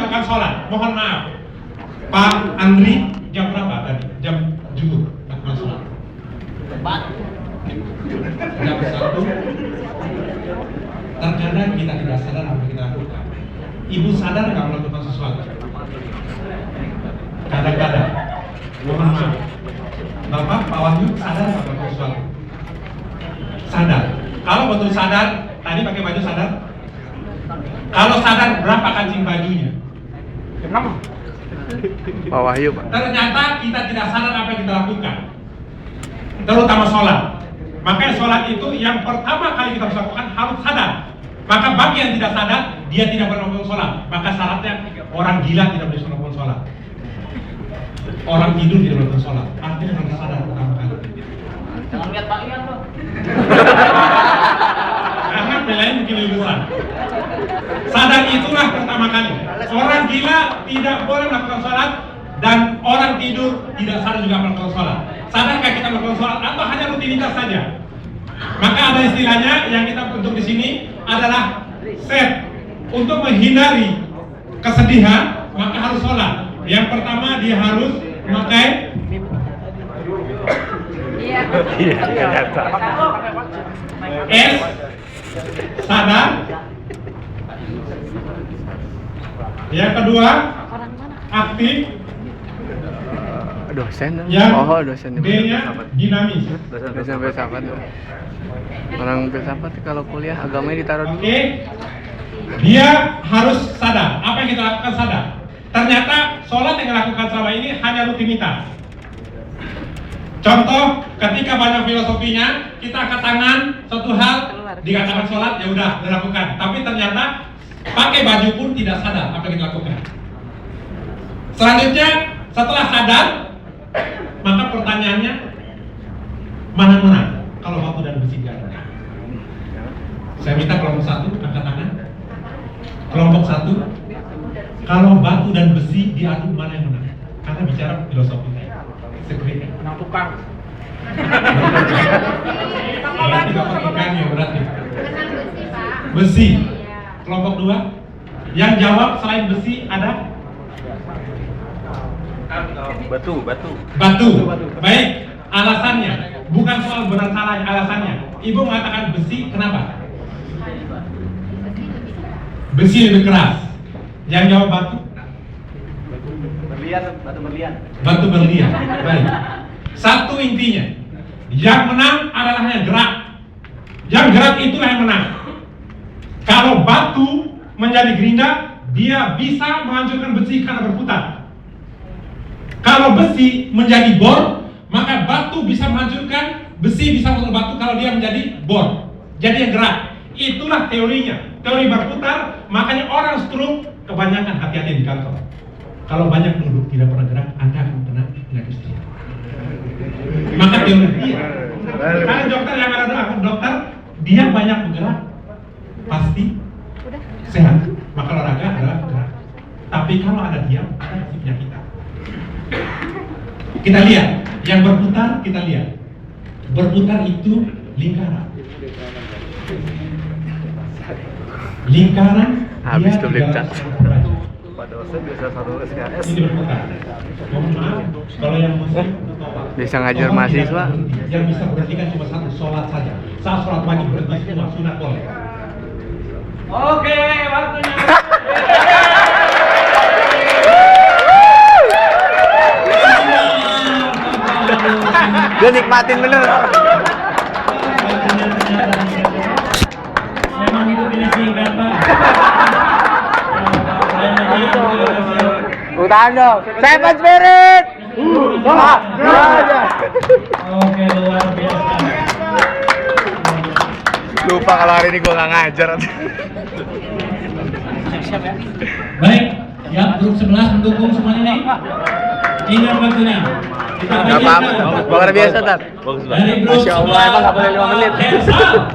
melakukan sholat. Mohon maaf, Pak Andri, jam berapa tadi? Jam zuhur melakukan sholat. Jam 1. Terkadang kita tidak sadar apa yang kita lakukan. Ibu sadar nggak melakukan sesuatu? Kadang-kadang. Mohon maaf, Bapak, Pak Wahyu sadar nggak melakukan sesuatu? Sadar. Kalau betul sadar, tadi pakai baju sadar? Kalau sadar, berapa kancing bajunya? 6. Pak Wahyu, Pak. Ternyata kita tidak sadar apa yang kita lakukan, terutama sholat. Makanya sholat itu yang pertama kali kita harus lakukan harus sadar. Maka bagi yang tidak sadar, dia tidak boleh melakukan sholat. Maka syaratnya orang gila tidak boleh melakukan sholat. Orang tidur tidak boleh melakukan sholat. Artinya harus sadar pertama kali. Jangan lihat Pak Ian loh. Karena nilainya mungkin lebih besar. Sadar itulah pertama kali. Orang gila tidak boleh melakukan sholat dan orang tidur tidak sadar juga melakukan sholat. Sadarkah kita melakukan sholat atau hanya rutinitas saja? Maka ada istilahnya yang kita bentuk di sini adalah set. Untuk menghindari kesedihan maka harus sholat. Yang pertama dia harus memakai S, sadar. Yang kedua aktif. Dosen. Yang dosen. D-nya dinamis. Dosen filsafat. Orang filsafat kalau kuliah agamanya ditaruh dulu. Oke. Dia harus sadar. Apa yang kita lakukan sadar. Ternyata sholat yang dilakukan selama ini hanya rutinitas. Contoh, ketika banyak filosofinya, kita angkat tangan, satu hal dikatakan sholat, ya udah dilakukan. Tapi ternyata pakai baju pun tidak sadar apa yang kita lakukan. Selanjutnya, setelah sadar, maka pertanyaannya, mana menang? Kalau batu dan besi diadu. Saya minta kelompok 1 angkat tangan. Kelompok 1, kalau batu dan besi diadu mana yang menang? Karena bicara filosofi. Sekretnya. Menang tukang. Berarti dapat ikan ya berarti. Besi. Kelompok 2, yang jawab selain besi ada? Batu. Baik. Alasannya bukan soal benar salah, alasannya. Ibu mengatakan besi, kenapa? Besi lebih keras. Yang jawab batu? Batu berlian. Baik. Satu intinya, yang menang adalah yang gerak. Yang gerak itulah yang menang. Kalau batu menjadi gerinda, dia bisa menghancurkan besi karena berputar. Kalau besi menjadi bor, maka batu bisa menghancurkan besi, bisa menghancurkan batu kalau dia menjadi bor. Jadi yang gerak. Itulah teorinya. Teori berputar, makanya orang stroke kebanyakan hati-hati di kantor. Kalau banyak duduk tidak pernah gerak, Anda akan kena penyakit stroke. Maka teori dia. Karena dokter yang ada dokter, dia banyak bergerak, pasti sehat. Maka olahraga adalah bergerak. Tapi kalau ada diam, ada penyakitan. Kita lihat, yang berputar kita lihat. Berputar itu lingkaran. Lingkaran habis dia tuh di dalam cat. satu derajat. Pada dosen biasa 1 SKS. Ini berputar. Mohon maaf, kalau yang muslim Bisa ngajar Allah mahasiswa. tidak berhenti. Yang bisa berhentikan cuma satu, sholat saja. Saat sholat wajib berhenti semua, sunat boleh. Oke, waktunya. Dia nikmatin bener. Memang itu tidak singkat, Pak. Utahan dong. Seven Spirit. Oke, luar biasa. Lupa kalau hari ini gue nggak ngajar. Baik, ya grup 11 mendukung semuanya nih. Ingat waktunya. Kita Gak apa-apa, luar biasa, Tat. Dari grup Masya Allah, emang gak boleh 5 menit. Hands up.